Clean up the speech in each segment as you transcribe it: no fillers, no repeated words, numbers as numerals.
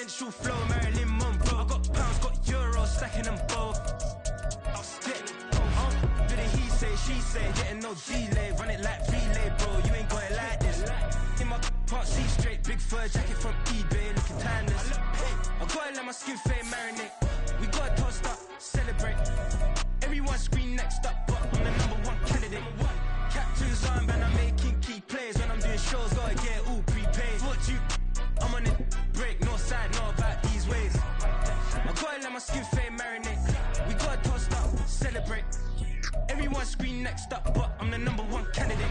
Presidential flow, Marilyn Monroe. I got pounds, got euros, stacking them both. I'll stick. Do the he say, she say, getting no delay. Run it like relay, bro. You ain't got it like this. In my part, see straight, big fur jacket from eBay, looking timeless. I gotta let my skin fade marinate. We gotta toast up, celebrate. Everyone scream next up, but I'm the #1 candidate. Captain's armband, I'm making key plays. When I'm doing shows, gotta get it all prepaid. What you? I'm on it, break, no side, no about these ways. I gotta let my skin fade marinate. We gotta toast up, celebrate. Everyone scream next up, but I'm the #1 candidate.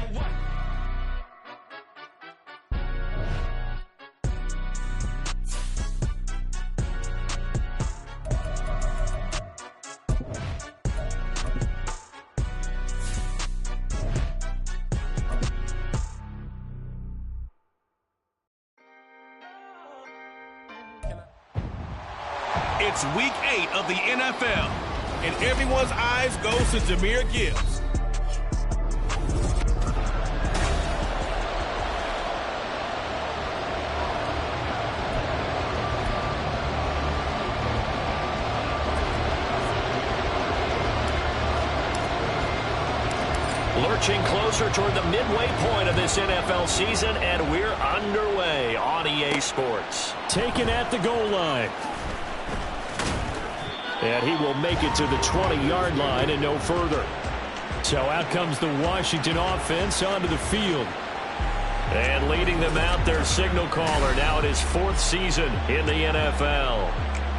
It's week 8 of the NFL, and everyone's eyes goes to Jahmyr Gibbs. Lurching closer toward the midway point of this NFL season, and we're underway on EA Sports. Taken at the goal line. And he will make it to the 20-yard line and no further. So out comes the Washington offense onto the field. And leading them out, their signal caller, now in his 4th season in the NFL.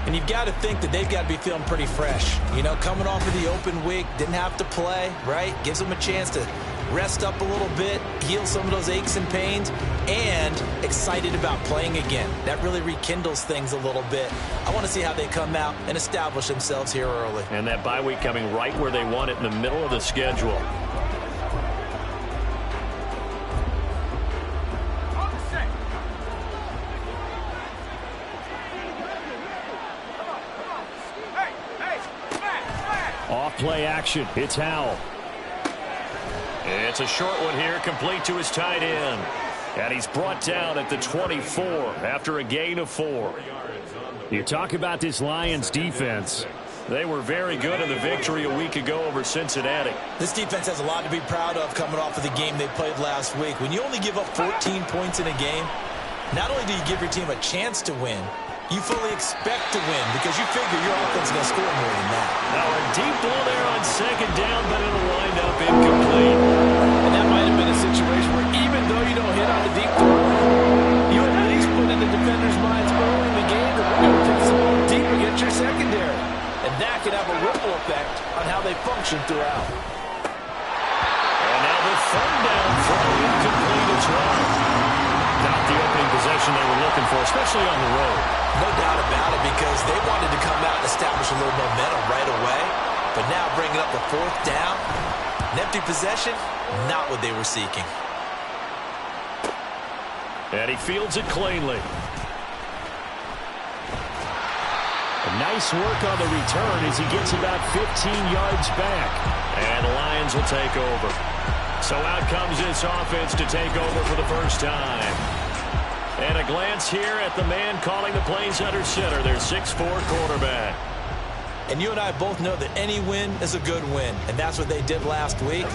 And you've got to think that they've got to be feeling pretty fresh. You know, coming off of the open week, didn't have to play, right? Gives them a chance to rest up a little bit, heal some of those aches and pains, and excited about playing again. That really rekindles things a little bit. I want to see how they come out and establish themselves here early. And that bye week coming right where they want it, in the middle of the schedule. Off play action. It's Howell. It's a short one here, complete to his tight end. And he's brought down at the 24 after a gain of 4. You talk about this Lions defense. They were very good in the victory a week ago over Cincinnati. This defense has a lot to be proud of coming off of the game they played last week. When you only give up 14 points in a game, not only do you give your team a chance to win, you fully expect to win because you figure your offense is going to score more than that. Now a deep ball there on 2nd down, but it'll wind up incomplete. And that might have been a situation where even though you don't hit on the deep throw, you at least put in the defenders' minds early in the game that we're going to take some more deep against your secondary. And that could have a ripple effect on how they function throughout. And now the 3rd down throw incomplete as well. Not the opening possession they were looking for, especially on the road. No doubt about it, because they wanted to come out and establish a little momentum right away. But now bringing up the 4th down, an empty possession, not what they were seeking. And he fields it cleanly. Nice work on the return as he gets about 15 yards back. And the Lions will take over. So out comes this offense to take over for the first time. And a glance here at the man calling the plays under center, their 6'4" quarterback. And you and I both know that any win is a good win, and that's what they did last week.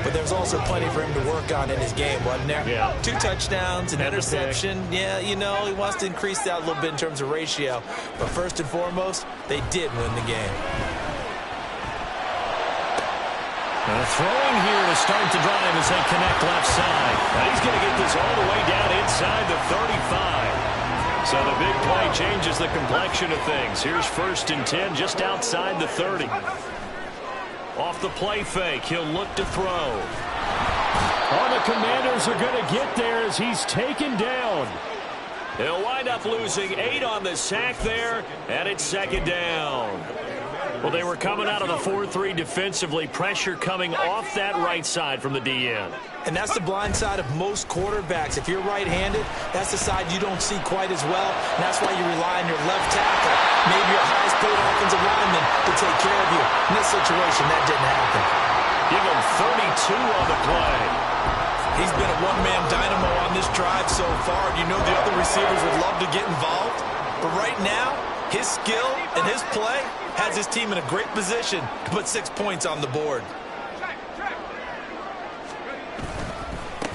But there's also plenty for him to work on in his game, wasn't there? Yeah. 2 touchdowns, an interception. Yeah, you know, he wants to increase that a little bit in terms of ratio. But first and foremost, they did win the game. Throwing here to start the drive as they connect left side. Now he's going to get this all the way down inside the 35. So the big play changes the complexion of things. Here's 1st and 10 just outside the 30. Off the play fake, he'll look to throw. Oh, the Commanders are going to get there as he's taken down. He'll wind up losing 8 on the sack there, and it's 2nd down. Well, they were coming out of the 4-3 defensively. Pressure coming off that right side from the DN. And that's the blind side of most quarterbacks. If you're right-handed, that's the side you don't see quite as well. And that's why you rely on your left tackle, maybe your highest-paid offensive lineman, to take care of you. In this situation, that didn't happen. Give him 32 on the play. He's been a one-man dynamo on this drive so far. You know the other receivers would love to get involved. But right now, his skill and his play has his team in a great position to put 6 points on the board.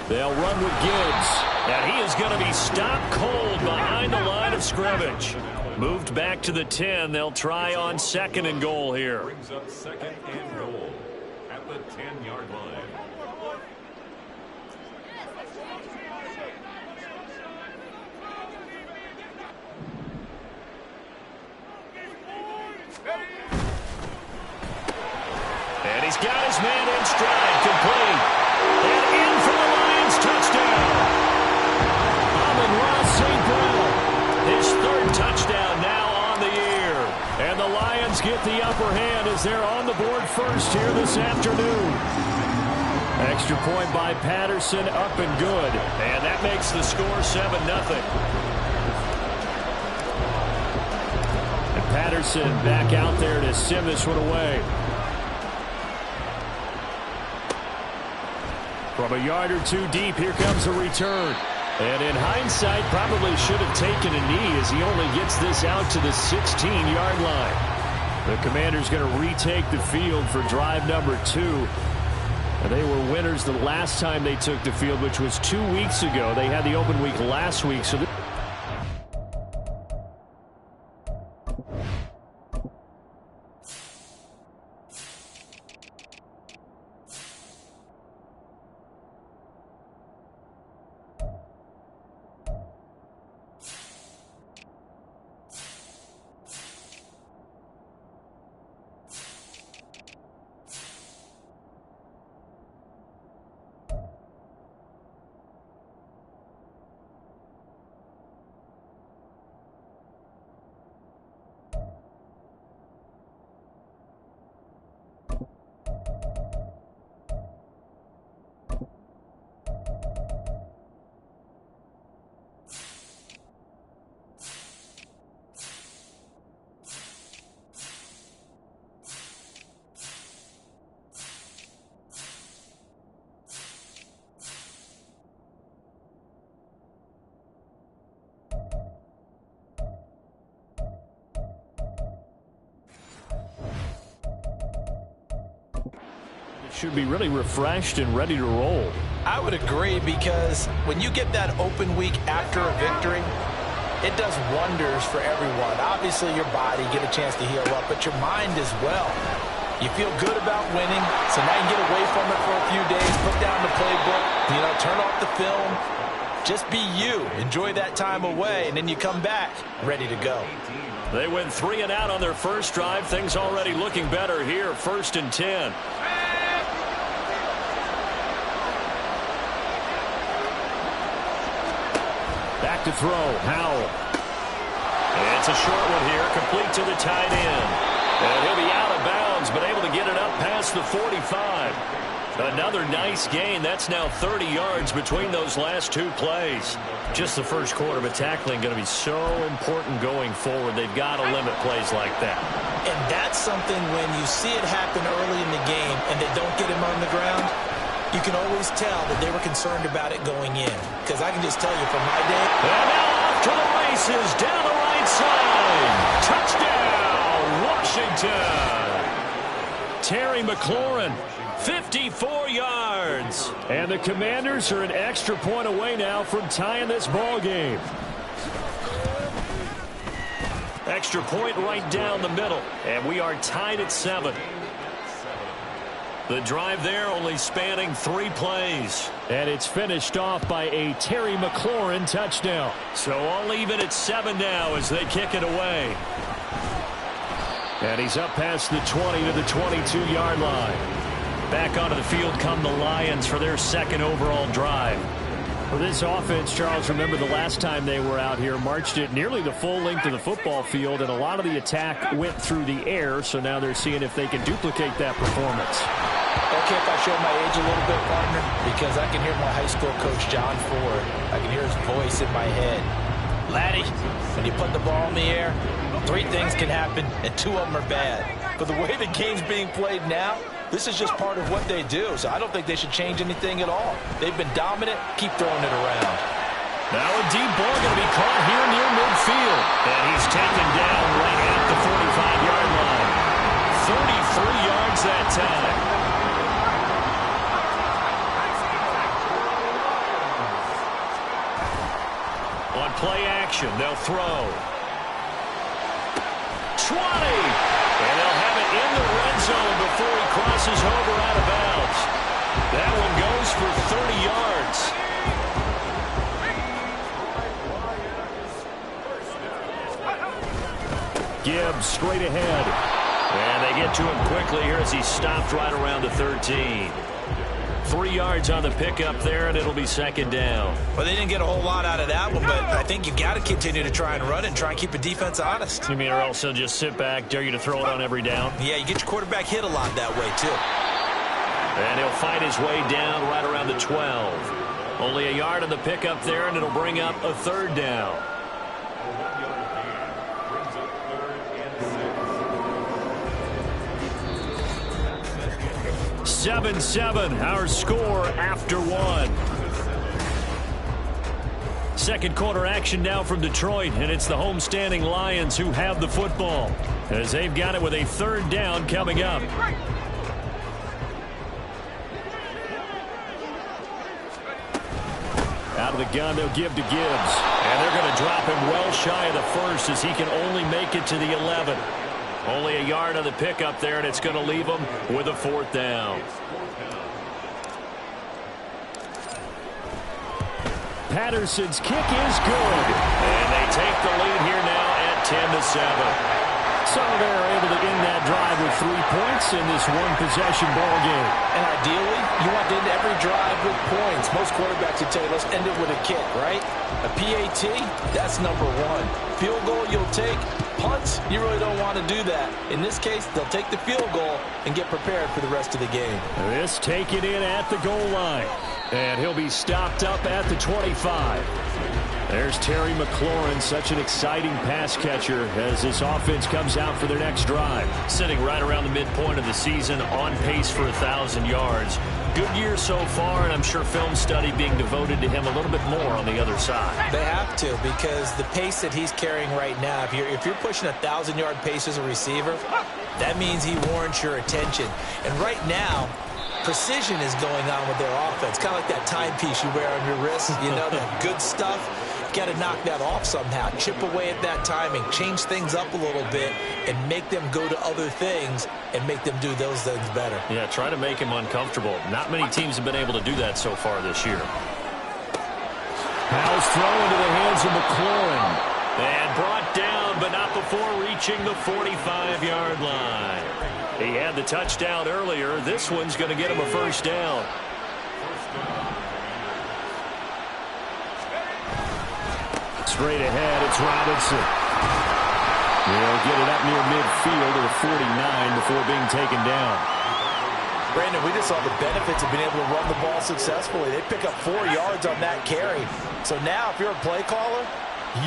They'll run with Gibbs. And he is going to be stopped cold behind the line of scrimmage. Moved back to the 10. They'll try on 2nd and goal here. Brings up 2nd and goal at the 10-yard line. And he's got his man in stride, complete. And in for the Lions touchdown. Amon-Ra St. Brown, his 3rd touchdown now on the year. And the Lions get the upper hand as they're on the board first here this afternoon. Extra point by Patterson, up and good. And that makes the score 7-0. And Patterson back out there to send this one away. From a yard or 2 deep, here comes a return. And in hindsight, probably should have taken a knee as he only gets this out to the 16-yard line. The Commanders going to retake the field for drive number 2. And they were winners the last time they took the field, which was 2 weeks ago. They had the open week last week. So should be really refreshed and ready to roll. I would agree, because when you get that open week after a victory, it does wonders for everyone. Obviously, your body, get a chance to heal up, but your mind as well. You feel good about winning, so now you can get away from it for a few days, put down the playbook, turn off the film. Just be you. Enjoy that time away, and then you come back ready to go. They went 3 and out on their first drive. Things already looking better here. 1st and 10. Back to throw. Howell. It's a short one here, complete to the tight end. And he'll be out of bounds, but able to get it up past the 45. Another nice gain. That's now 30 yards between those last 2 plays. Just the first quarter, but tackling going to be so important going forward. They've got to limit plays like that. And that's something when you see it happen early in the game and they don't get him on the ground, you can always tell that they were concerned about it going in. Because I can just tell you from my day. And now off to the races, down the right side. Touchdown, Washington. Terry McLaurin, 54 yards. And the Commanders are an extra point away now from tying this ball game. Extra point right down the middle. And we are tied at 7. The drive there only spanning 3 plays. And it's finished off by a Terry McLaurin touchdown. So all even at 7 now as they kick it away. And he's up past the 20 to the 22-yard line. Back onto the field come the Lions for their 2nd overall drive. For this offense, Charles, remember the last time they were out here, marched it nearly the full length of the football field, and a lot of the attack went through the air, so now they're seeing if they can duplicate that performance. Okay, if I show my age a little bit, partner, because I can hear my high school coach, John Ford. I can hear his voice in my head. Laddie, when you put the ball in the air, 3 things can happen, and 2 of them are bad. But the way the game's being played now, this is just part of what they do, so I don't think they should change anything at all. They've been dominant. Keep throwing it around. Now a deep ball going to be caught here near midfield. And he's taken down right at the 45-yard line. 33 yards that time. On play action, they'll throw. 20! And they'll have it in the red zone before he crosses over out of bounds. That one goes for 30 yards. Gibbs straight ahead. And they get to him quickly here as he stopped right around the 13. 3 yards on the pickup there, and it'll be second down. Well, they didn't get a whole lot out of that one, but I think you got to continue to try and run and try and keep the defense honest. You mean or else he'll just sit back, dare you to throw it on every down? Yeah, you get your quarterback hit a lot that way, too. And he'll fight his way down right around the 12. Only a yard on the pickup there, and it'll bring up a third down. 7-7, our score after one. Second quarter action now from Detroit, and it's the homestanding Lions who have the football as they've got it with a third down coming up. Out of the gun, they'll give to Gibbs. And they're going to drop him well shy of the first as he can only make it to the 11. Only a yard on the pickup there, and it's going to leave him with a fourth down. Patterson's kick is good. And they take the lead here now at 10-7. So they're able to end that drive with 3 points in this one-possession ball game. And ideally, you want to end every drive with points. Most quarterbacks would tell you, let's end it with a kick, right? A PAT, that's number one. Field goal you'll take. Punts, you really don't want to do that. In this case, they'll take the field goal and get prepared for the rest of the game. This taken in at the goal line. And he'll be stopped up at the 25. There's Terry McLaurin, such an exciting pass catcher as this offense comes out for their next drive. Sitting right around the midpoint of the season, on pace for 1,000 yards. Good year so far, and I'm sure film study being devoted to him a little bit more on the other side. They have to, because the pace that he's carrying right now, if you're pushing 1,000-yard pace as a receiver, that means he warrants your attention. And right now, precision is going on with their offense. Kind of like that timepiece you wear on your wrist, you know, that good stuff. Got to knock that off somehow. Chip away at that timing, change things up a little bit, and make them go to other things and make them do those things better. Yeah, try to make him uncomfortable. Not many teams have been able to do that so far this year. Powell's throw into the hands of McLaurin. And brought down, but not before reaching the 45-yard line. He had the touchdown earlier. This one's going to get him a first down. Straight ahead, it's Robinson. He'll get it up near midfield to the 49 before being taken down. Brandon, we just saw the benefits of being able to run the ball successfully. They pick up 4 yards on that carry. So now, if you're a play caller,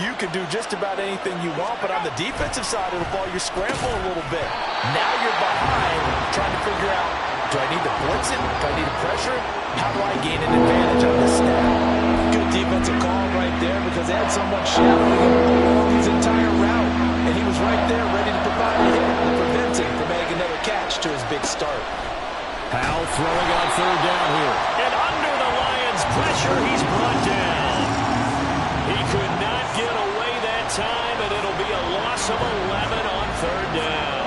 you can do just about anything you want, but on the defensive side of the ball, you're scrambling a little bit. Now you're behind, trying to figure out, do I need to blitz it? Do I need to pressure it? How do I gain an advantage on this snap? Good defensive call right there because they had someone shadowing him along his entire route, and he was right there ready to provide a hit to prevent him from making another catch to his big start. Powell throwing on third down here. And under the Lions' pressure, he's brought down. He could not get away that time, and it'll be a loss of 11 on third down.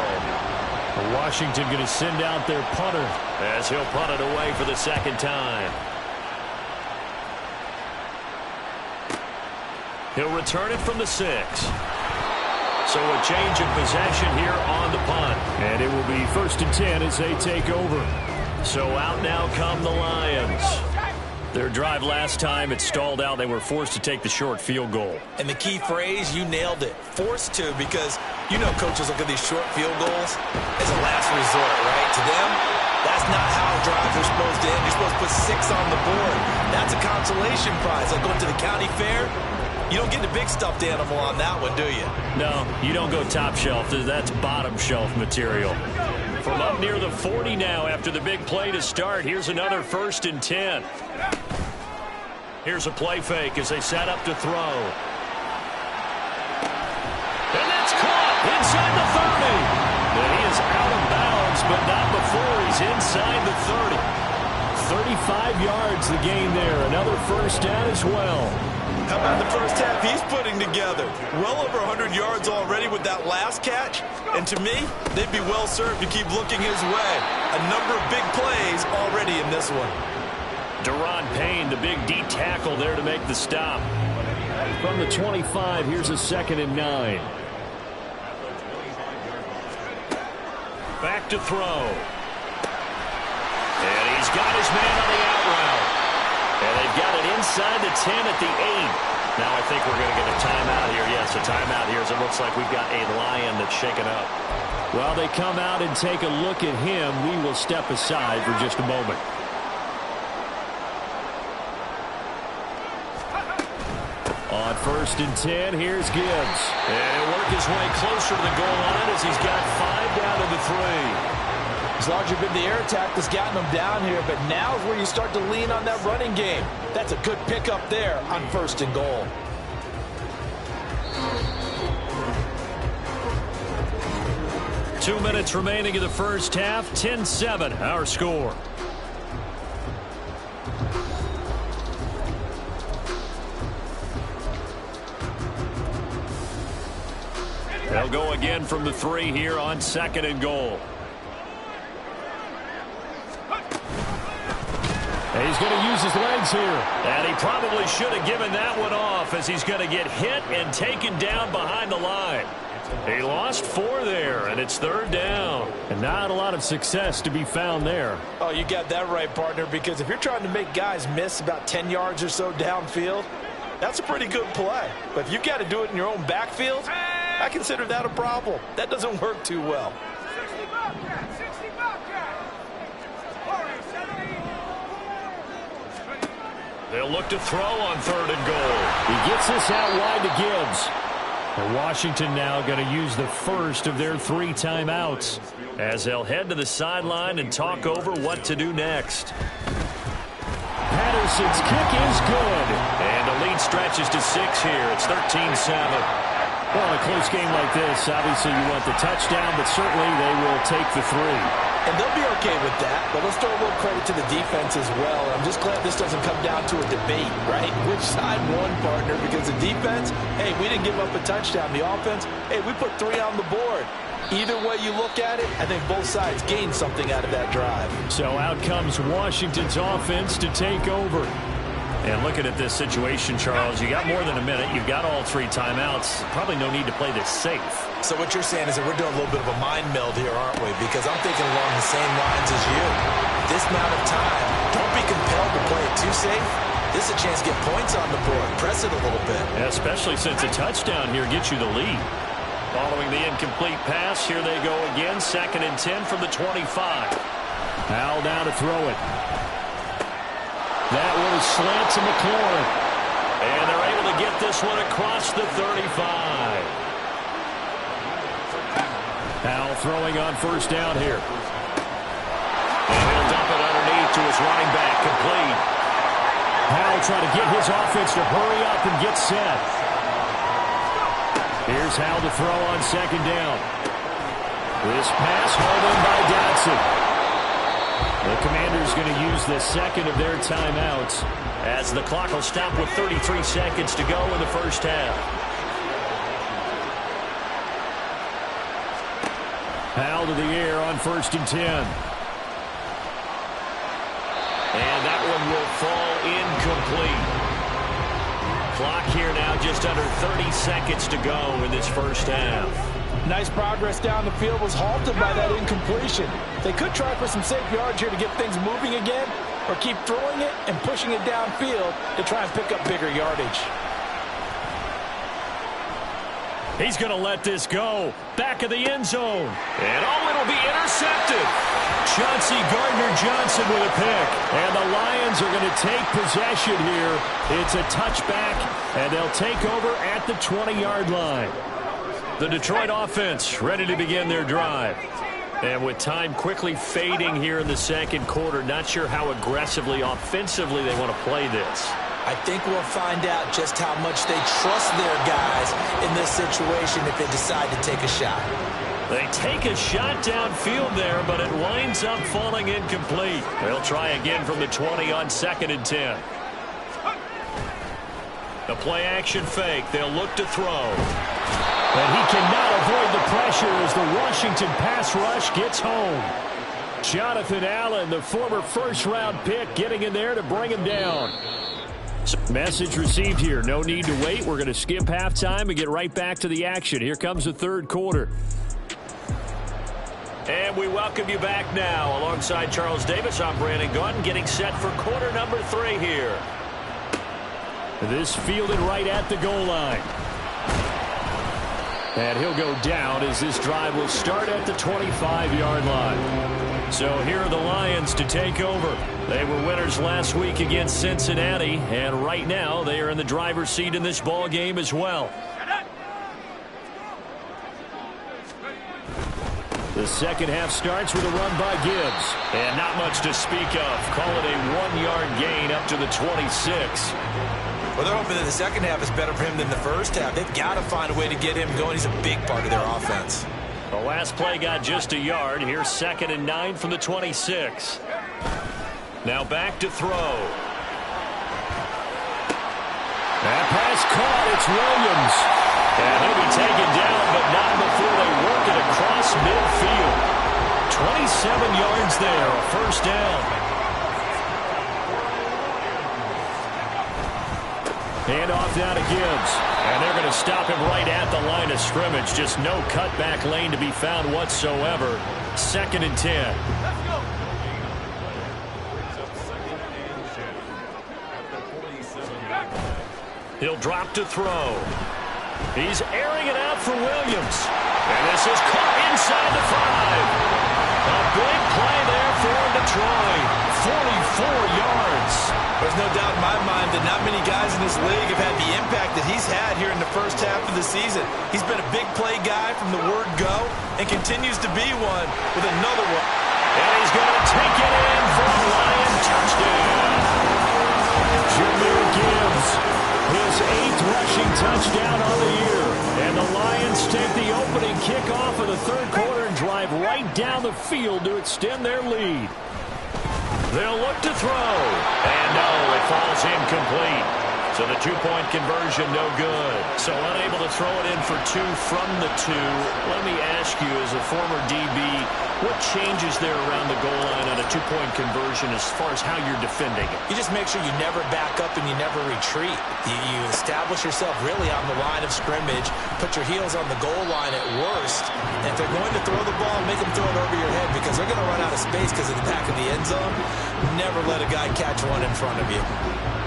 Washington going to send out their punter as he'll punt it away for the second time. He'll return it from the 6. So a change of possession here on the punt. And it will be 1st and 10 as they take over. So out now come the Lions. Their drive last time, it stalled out. They were forced to take the short field goal. And the key phrase, you nailed it. Forced to, because you know coaches look at these short field goals as a last resort, right? To them, that's not how drives are supposed to end. You're supposed to put 6 on the board. That's a consolation prize. Like going to the county fair, you don't get the big stuffed animal on that one, do you? No, you don't go top shelf. That's bottom shelf material. From up near the 40 now after the big play to start. Here's another 1st and 10. Here's a play fake as they set up to throw. And but not before he's inside the 30. 35 yards the gain there. Another first down as well. How about the first half he's putting together? Well over 100 yards already with that last catch. And to me, they'd be well served to keep looking his way. A number of big plays already in this one. Daron Payne, the big D tackle there to make the stop. From the 25, here's a 2nd and 9. Back to throw. And he's got his man on the out route. And they've got it inside the 10 at the 8. Now I think we're going to get a timeout here. Yes, a timeout here as it looks like we've got a Lion that's shaken up. While they come out and take a look at him, we will step aside for just a moment. On 1st and 10, here's Gibbs. And he'll work his way closer to the goal line as he's got 5 down to the 3. As long as you've been the air attack that's gotten them down here, but now is where you start to lean on that running game. That's a good pickup there on 1st and goal. Two minutes remaining in the first half. 10-7, our score. They'll go again from the 3 here on 2nd and goal. And he's going to use his legs here. And he probably should have given that one off as he's going to get hit and taken down behind the line. He lost 4 there, and it's 3rd down. And not a lot of success to be found there. Oh, you got that right, partner, because if you're trying to make guys miss about 10 yards or so downfield, that's a pretty good play. But if you've got to do it in your own backfield, I consider that a problem. That doesn't work too well. They'll look to throw on 3rd and goal. He gets this out wide to Gibbs. And Washington now going to use the first of their 3 timeouts as they'll head to the sideline and talk over what to do next. Patterson's kick is good. And the lead stretches to 6 here. It's 13-7. Well, in a close game like this, obviously you want the touchdown, but certainly they will take the 3. And they'll be okay with that, but let's throw a little credit to the defense as well. I'm just glad this doesn't come down to a debate, right? Which side won, partner? Because the defense, hey, we didn't give up a touchdown. The offense, hey, we put 3 on the board. Either way you look at it, I think both sides gained something out of that drive. So out comes Washington's offense to take over. And looking at this situation, Charles, you got more than a minute. You've got all 3 timeouts. Probably no need to play this safe. So what you're saying is that we're doing a little bit of a mind meld here, aren't we? Because I'm thinking along the same lines as you. This amount of time, don't be compelled to play it too safe. This is a chance to get points on the board. Press it a little bit. Yeah, especially since a touchdown here gets you the lead. Following the incomplete pass, here they go again. 2nd and 10 from the 25. Howell down to throw it. That one is slant to McLaurin. And they're able to get this one across the 35. Howell throwing on 1st down here. And he'll dump it underneath to his running back, complete. Howell trying to get his offense to hurry up and get set. Here's Howell to throw on 2nd down. This pass hauled in by Dotson. The Commanders going to use the 2nd of their timeouts as the clock will stop with 33 seconds to go in the first half. Howell to the air on 1st and 10. And that one will fall incomplete. Clock here now just under 30 seconds to go in this first half. Nice progress down the field was halted by that incompletion. They could try for some safe yards here to get things moving again, or keep throwing it and pushing it downfield to try and pick up bigger yardage. He's going to let this go. Back of the end zone. And it'll be intercepted. Chauncey Gardner-Johnson with a pick. And the Lions are going to take possession here. It's a touchback, and they'll take over at the 20-yard line. The Detroit offense ready to begin their drive. And with time quickly fading here in the 2nd quarter, not sure how aggressively, offensively they want to play this. I think we'll find out just how much they trust their guys in this situation if they decide to take a shot. They take a shot downfield there, but it winds up falling incomplete. They'll try again from the 20 on 2nd and 10. The play-action fake. They'll look to throw. And he cannot avoid the pressure as the Washington pass rush gets home. Jonathan Allen, the former first-round pick, getting in there to bring him down. Message received here. No need to wait. We're going to skip halftime and get right back to the action. Here comes the third quarter. And we welcome you back now. Alongside Charles Davis, I'm Brandon Gaudin, getting set for quarter number 3 here. This fielded right at the goal line. And he'll go down as this drive will start at the 25-yard line. So here are the Lions to take over. They were winners last week against Cincinnati, and right now they are in the driver's seat in this ball game as well. The second half starts with a run by Gibbs. And not much to speak of. Call it a 1-yard gain up to the 26. Well, they're hoping that the second half is better for him than the first half. They've got to find a way to get him going. He's a big part of their offense. The last play got just a yard. Here's 2nd and 9 from the 26. Now back to throw. That pass caught. It's Williams. And he'll be taken down, but not before they work it across midfield. 27 yards there, a first down. Hand off now to Gibbs. And they're going to stop him right at the line of scrimmage. Just no cutback lane to be found whatsoever. 2nd and 10. He'll drop to throw. He's airing it out for Williams. And this is caught inside the 5. A big play there for Detroit. 44 yards. There's no doubt in my mind that not many guys in this league have had the impact that he's had here in the first half of the season. He's been a big play guy from the word go and continues to be one with another one. And he's going to take it in for a Lion touchdown. Jahmyr Gibbs, his 8th rushing touchdown on the year. And the Lions take the opening kickoff of the third quarter and drive right down the field to extend their lead. They'll look to throw. And no, it falls incomplete. So the 2-point conversion, no good. So unable to throw it in for 2 from the 2. Let me ask you, as a former DB, what changes there around the goal line on a 2-point conversion as far as how you're defending it? You just make sure you never back up and you never retreat. You establish yourself really on the line of scrimmage, put your heels on the goal line at worst, and if they're going to throw the ball, make them throw it over your head because they're going to run out of space because of the back of the end zone. Never let a guy catch one in front of you.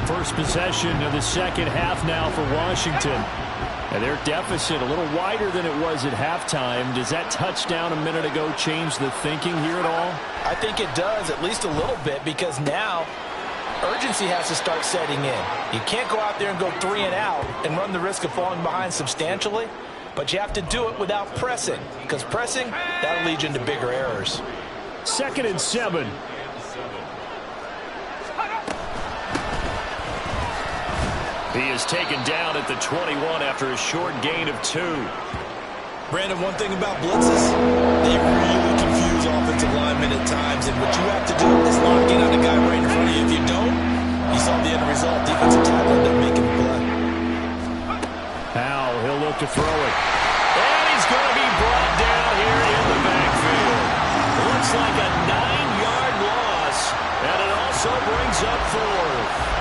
First possession of the second half now for Washington. And their deficit a little wider than it was at halftime. Does that touchdown a minute ago change the thinking here at all? I think it does, at least a little bit, because now urgency has to start setting in. You can't go out there and go 3 and out and run the risk of falling behind substantially, but you have to do it without pressing, because pressing, that'll lead you into bigger errors. 2nd and 7. He is taken down at the 21 after a short gain of 2. Brandon, one thing about blitzes, they really confuse offensive linemen at times, and what you have to do is lock in on the guy right in front of you. If you don't, you saw the end result. Defensive tackle ended up making the play. Howell, he'll look to throw it. And he's going to be brought down here in the backfield. Looks like a 9-yard loss, and it also brings up 4.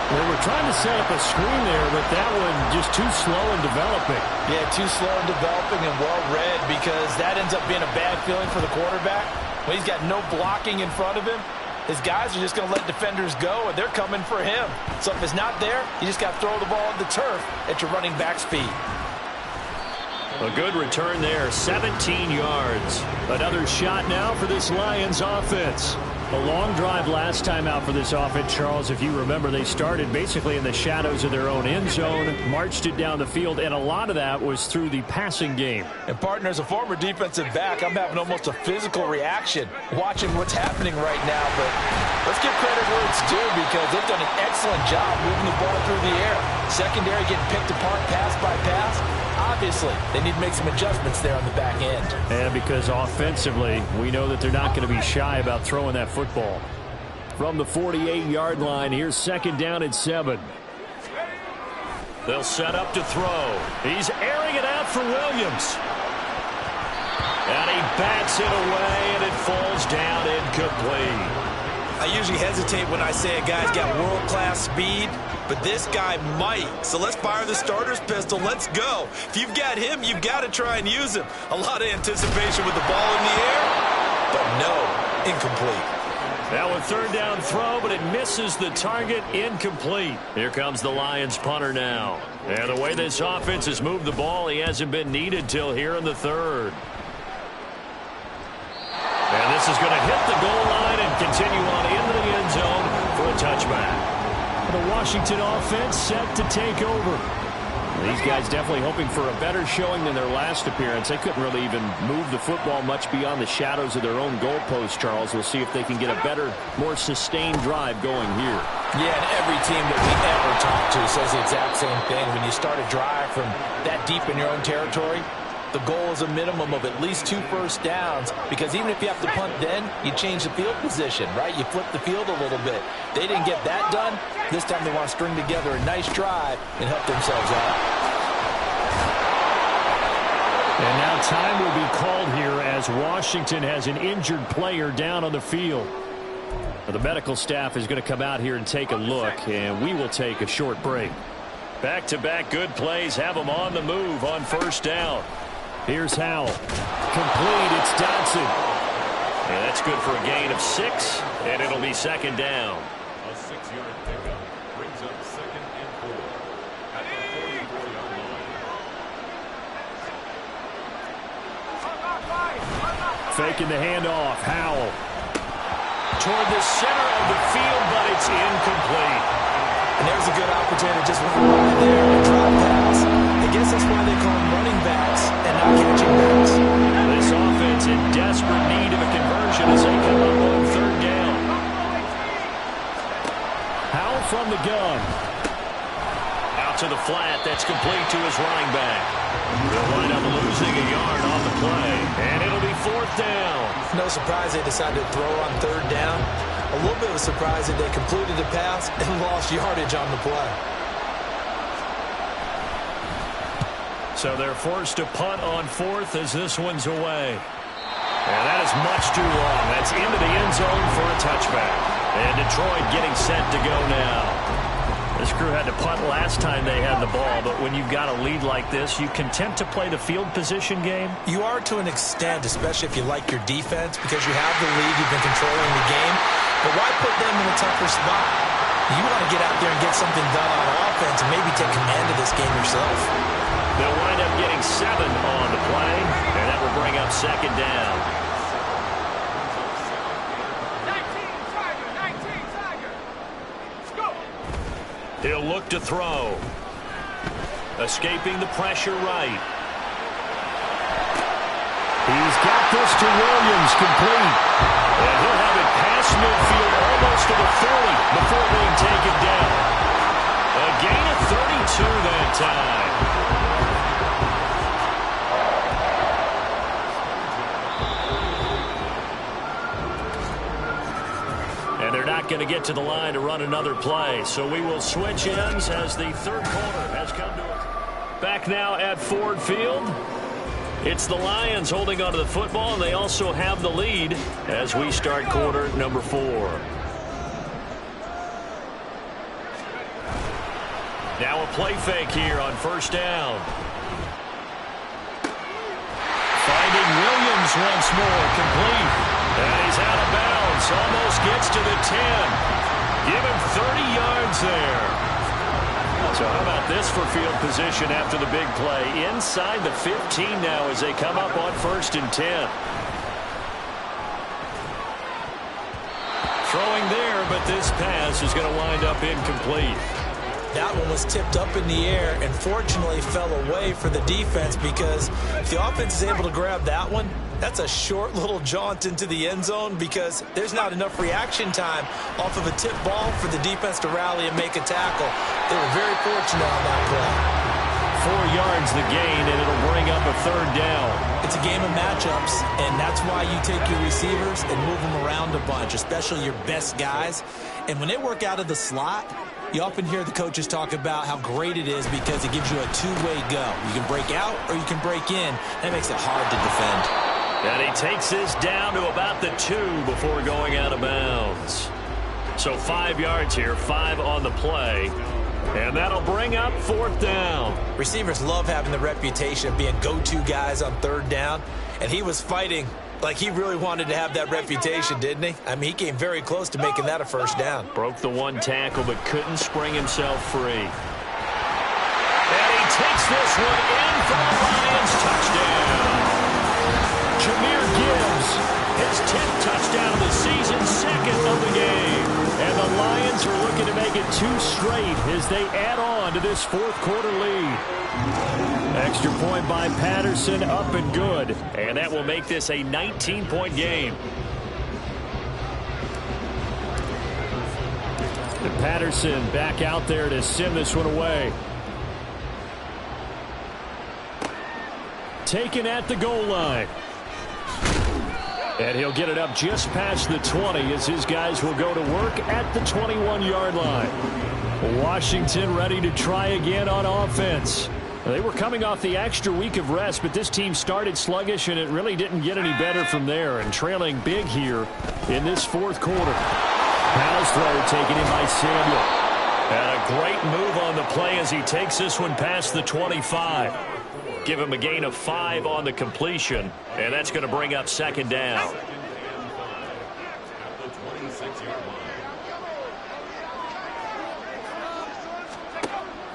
Well, we're trying to set up a screen there, but that one just too slow in developing. Yeah, too slow in developing and well read, because that ends up being a bad feeling for the quarterback. When he's got no blocking in front of him, his guys are just going to let defenders go, and they're coming for him. So if it's not there, you just got to throw the ball on the turf at your running back speed. A good return there, 17 yards. Another shot now for this Lions offense. A long drive last time out for this offense, Charles. If you remember, they started basically in the shadows of their own end zone, marched it down the field, and a lot of that was through the passing game. And, partner, as a former defensive back, I'm having almost a physical reaction watching what's happening right now. But let's give credit where it's due because they've done an excellent job moving the ball through the air. Secondary getting picked apart pass by pass. Obviously, they need to make some adjustments there on the back end. And because offensively, we know that they're not going to be shy about throwing that football. From the 48-yard line, here's 2nd down and 7. They'll set up to throw. He's airing it out for Williams. And he bats it away, and it falls down incomplete. I usually hesitate when I say a guy's got world-class speed, but this guy might. So let's fire the starter's pistol. Let's go. If you've got him, you've got to try and use him. A lot of anticipation with the ball in the air, but no, incomplete. Now a 3rd down throw, but it misses the target, incomplete. Here comes the Lions punter now. And the way this offense has moved the ball, he hasn't been needed till here in the 3rd. And this is going to hit the goal line and continue on into the end zone for a touchback. The Washington offense set to take over. These guys definitely hoping for a better showing than their last appearance. They couldn't really even move the football much beyond the shadows of their own goalpost, Charles. We'll see if they can get a better, more sustained drive going here. Yeah, and every team that we ever talk to says the exact same thing. When you start a drive from that deep in your own territory, the goal is a minimum of at least 2 first downs, because even if you have to punt then, you change the field position, right? You flip the field a little bit. They didn't get that done. This time they want to string together a nice drive and help themselves out. And now time will be called here as Washington has an injured player down on the field. The medical staff is going to come out here and take a look, and we will take a short break. Back-to-back good plays have them on the move on 1st down. Here's Howell. Complete. It's Dotson. And that's good for a gain of 6, and it'll be 2nd down. A 6-yard pickup brings up 2nd and 4 at the 44-yard line. Faking the handoff. Howell. Toward the center of the field, but it's incomplete. And there's a good opportunity to just run wide there and drop pass. I guess that's why they call them running backs and not catching backs. This offense in desperate need of a conversion as they come up on 3rd down. Howell from the gun. Out to the flat. That's complete to his running back. They'll wind up losing a yard on the play. And it'll be 4th down. No surprise they decided to throw on 3rd down. A little bit of a surprise that they completed the pass and lost yardage on the play. So they're forced to punt on 4th as this one's away. And that is much too long. That's into the end zone for a touchback. And Detroit getting set to go now. This crew had to punt last time they had the ball, but when you've got a lead like this, you content to play the field position game? You are to an extent, especially if you like your defense, because you have the lead, you've been controlling the game. But why put them in a tougher spot? You want to get out there and get something done on offense and maybe take command of this game yourself. They'll wind up getting 7 on the play, and that will bring up 2nd down. 19 Tiger. Let's go. He'll look to throw. Escaping the pressure right. He's got this to Williams, complete. And he'll have it past midfield almost to the 30 before being taken down. A gain of 32 that time. And they're not going to get to the line to run another play. So we will switch ends as the 3rd quarter has come to a... Back now at Ford Field. It's the Lions holding onto the football, and they also have the lead as we start quarter number 4. Now a play fake here on 1st down. Finding Williams once more, complete. And he's out of bounds, almost gets to the 10. Give him 30 yards there. So how about this for field position after the big play? Inside the 15 now as they come up on 1st and 10. Throwing there, but this pass is going to wind up incomplete. That one was tipped up in the air and fortunately fell away for the defense, because if the offense is able to grab that one, that's a short little jaunt into the end zone, because there's not enough reaction time off of a tip ball for the defense to rally and make a tackle. They were very fortunate on that play. 4 yards the gain, and it'll bring up a 3rd down. It's a game of matchups, and that's why you take your receivers and move them around a bunch, especially your best guys. And when they work out of the slot, you often hear the coaches talk about how great it is because it gives you a two-way go. You can break out or you can break in. That makes it hard to defend. And he takes this down to about the 2 before going out of bounds. So 5 yards here, 5 on the play. And that'll bring up 4th down. Receivers love having the reputation of being go-to guys on 3rd down. And he was fighting like he really wanted to have that reputation, didn't he? I mean, he came very close to making that a 1st down. Broke the 1 tackle, but couldn't spring himself free. And he takes this one in for the Lions. Touchdown. Jahmyr Gibbs, his 10th touchdown of the season, 2nd of the game. And the Lions are looking to make it 2 straight as they add on to this 4th quarter lead. Extra point by Patterson, up and good. And that will make this a 19-point game. And Patterson back out there to send this one away. Taken at the goal line. And he'll get it up just past the 20 as his guys will go to work at the 21-yard line. Washington ready to try again on offense. They were coming off the extra week of rest, but this team started sluggish, and it really didn't get any better from there, and trailing big here in this 4th quarter. Powell's throw taken in by Samuel. And a great move on the play as he takes this one past the 25. Give him a gain of 5 on the completion, and that's going to bring up 2nd down.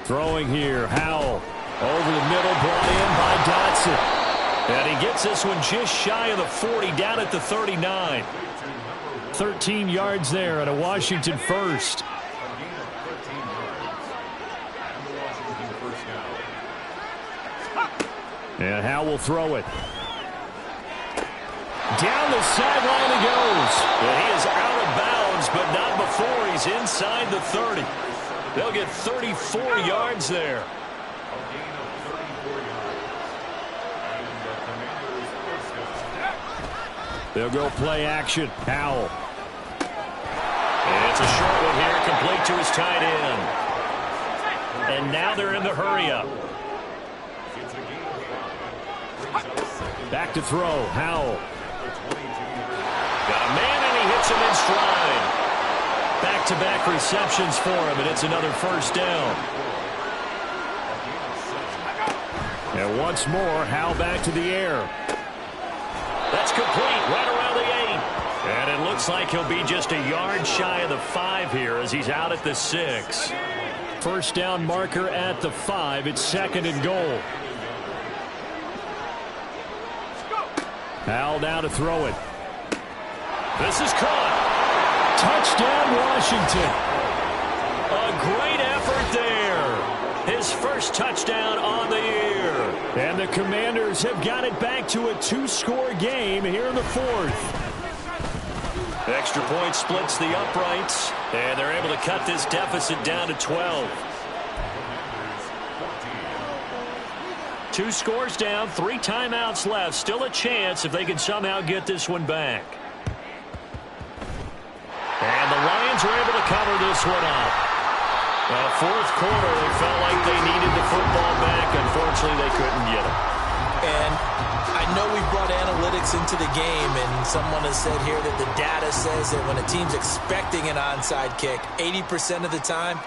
Throwing here, Howell. Over the middle, brought in by Dotson. And he gets this one just shy of the 40, down at the 39. 13 yards there, and a Washington 1st. And Howell will throw it. Down the sideline he goes. And he is out of bounds, but not before he's inside the 30. They'll get 34 yards there. They'll go play action. Howell. And it's a short one here, complete to his tight end. And now they're in the hurry-up. Back to throw. Howell. Got a man, and he hits him in stride. Back-to-back receptions for him, and it's another 1st down. And once more, Howell back to the air. That's complete, right around the 8. And it looks like he'll be just a yard shy of the 5 here as he's out at the 6. 1st down marker at the 5. It's 2nd and goal. Howell now to throw it. This is caught. Touchdown, Washington. A great effort there. His 1st touchdown on the year. And the Commanders have got it back to a 2-score game here in the 4th. Extra point splits the uprights, and they're able to cut this deficit down to 12. 2 scores down, 3 timeouts left. Still a chance if they can somehow get this one back. And the Lions are able to cover this one up. 4th quarter, they felt like they needed the football back. Unfortunately, they couldn't get it. And I know we've brought analytics into the game, and someone has said here that the data says that when a team's expecting an onside kick, 80% of the time,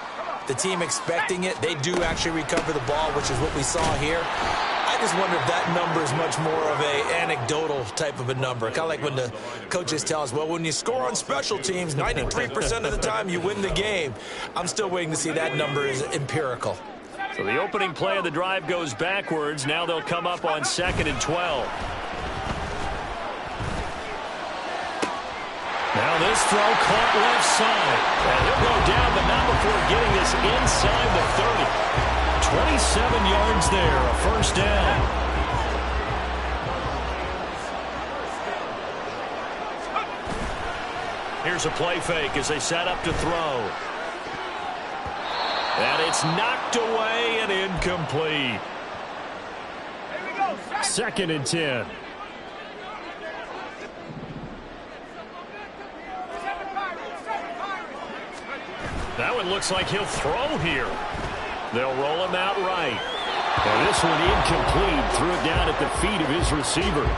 the team expecting it, they do actually recover the ball, which is what we saw here. I just wonder if that number is much more of a anecdotal type of a number. Kind of like when the coaches tell us, well, when you score on special teams, 93% of the time you win the game. I'm still waiting to see that number is empirical. So the opening play of the drive goes backwards. Now they'll come up on 2nd and 12. Now this throw caught left side. And he'll go down, but not before getting this inside the 30. 27 yards there, a first down. Here's a play fake as they set up to throw. And it's knocked away and incomplete. 2nd and 10. That one looks like he'll throw here. They'll roll him out right. And this one incomplete. Threw it down at the feet of his receiver.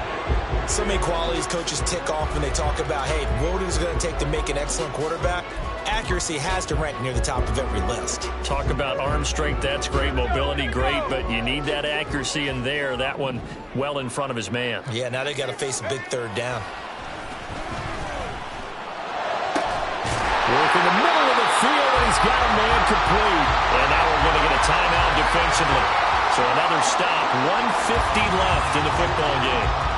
So many qualities coaches tick off when they talk about, hey, what is it going to take to make an excellent quarterback? Accuracy has to rank near the top of every list. Talk about arm strength, that's great. Mobility, great. But you need that accuracy in there. That one well in front of his man. Yeah, now they got to face a big 3rd down. Work in the middle of the field, and he's got a man complete. And now we're going to get a timeout defensively. So another stop, 1:50 left in the football game.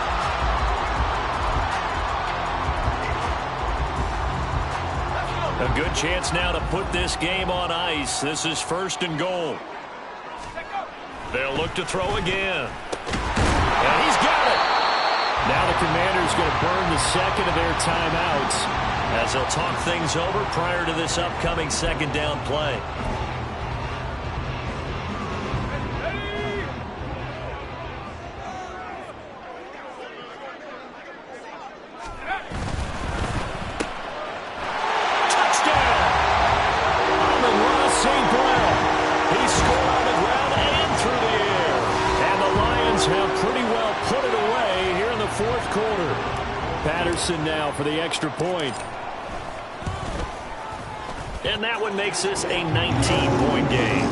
A good chance now to put this game on ice. This is 1st and goal. They'll look to throw again. And he's got it. Now the Commanders going to burn the 2nd of their timeouts as they'll talk things over prior to this upcoming 2nd down play. Patterson now for the extra point. And that one makes this a 19-point game.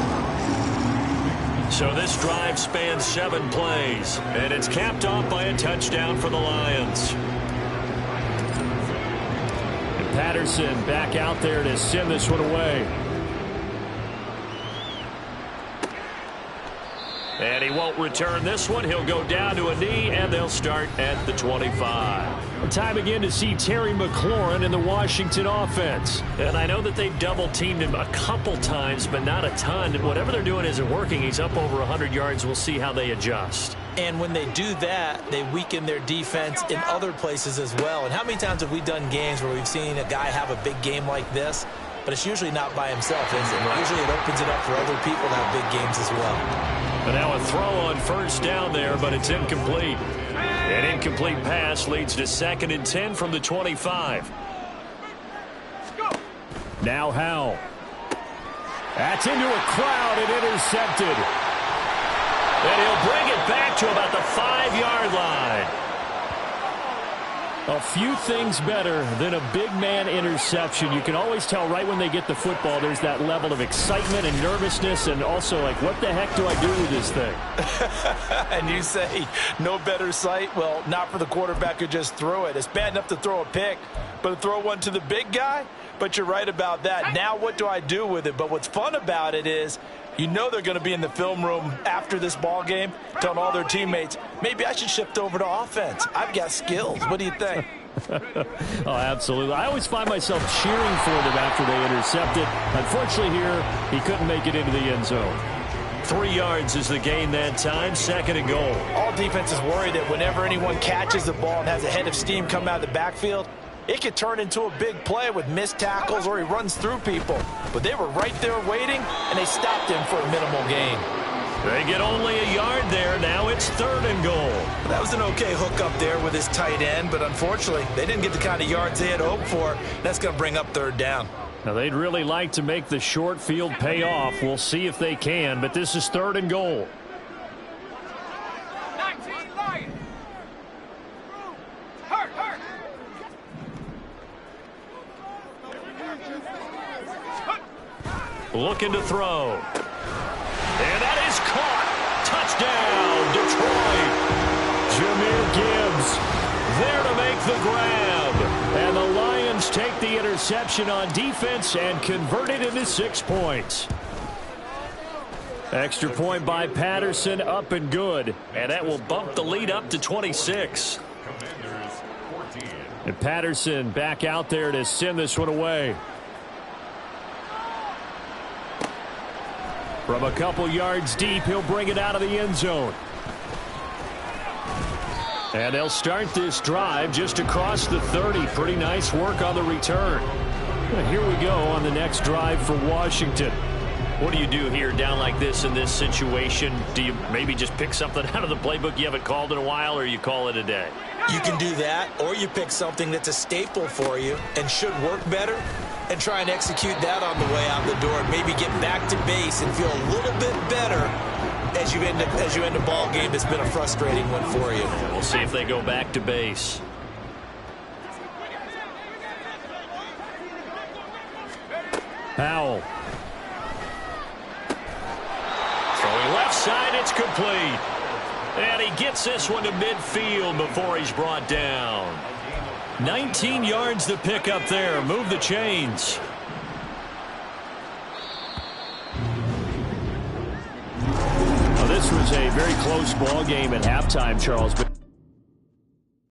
So this drive spans 7 plays, and it's capped off by a touchdown for the Lions. And Patterson back out there to send this one away. And he won't return this one. He'll go down to a knee, and they'll start at the 25. Time again to see Terry McLaurin in the Washington offense. And I know that they've double-teamed him a couple times, but not a ton. Whatever they're doing isn't working. He's up over 100 yards. We'll see how they adjust. And when they do that, they weaken their defense in other places as well. And how many times have we done games where we've seen a guy have a big game like this, but it's usually not by himself, is it? Right. Usually it opens it up for other people to have big games as well. But now a throw on 1st down there, but it's incomplete. An incomplete pass leads to 2nd and 10 from the 25. Now Howell. That's into a crowd and intercepted. And he'll bring it back to about the 5-yard line. A few things better than a big man interception. You can always tell right when they get the football, there's that level of excitement and nervousness, and also like, what the heck do I do with this thing? And you say, no better sight? Well, not for the quarterback who just threw it. It's bad enough to throw a pick, but to throw one to the big guy? But you're right about that. Now what do I do with it? But what's fun about it is, you know they're going to be in the film room after this ball game telling all their teammates, maybe I should shift over to offense. I've got skills. What do you think? Oh, absolutely. I always find myself cheering for them after they intercept it. Unfortunately here, he couldn't make it into the end zone. 3 yards is the gain that time, 2nd and goal. All defenses worry that whenever anyone catches the ball and has a head of steam come out of the backfield, it could turn into a big play with missed tackles or he runs through people. But they were right there waiting, and they stopped him for a minimal gain. They get only a yard there. Now it's 3rd and goal. That was an okay hook up there with his tight end, but unfortunately, they didn't get the kind of yards they had hoped for. That's going to bring up 3rd down. Now, they'd really like to make the short field pay off. We'll see if they can, but this is 3rd and goal. 19 Lions. Hurt. Looking to throw. And that is caught. Touchdown, Detroit. Jahmyr Gibbs there to make the grab. And the Lions take the interception on defense and convert it into 6 points. Extra point by Patterson, up and good. And that will bump the lead up to 26. Commanders 14. And Patterson back out there to send this one away. From a couple yards deep, he'll bring it out of the end zone. And they'll start this drive just across the 30. Pretty nice work on the return. Well, here we go on the next drive for Washington. What do you do here down like this in this situation? Do you maybe just pick something out of the playbook you haven't called in a while, or you call it a day? You can do that, or you pick something that's a staple for you and should work better and try and execute that on the way out the door and maybe get back to base and feel a little bit better as you end a ball game that's been a frustrating one for you. We'll see if they go back to base. Powell. Throwing left side, it's complete. And he gets this one to midfield before he's brought down. 19 yards to pick up there. Move the chains. Well, this was a very close ball game at halftime, Charles.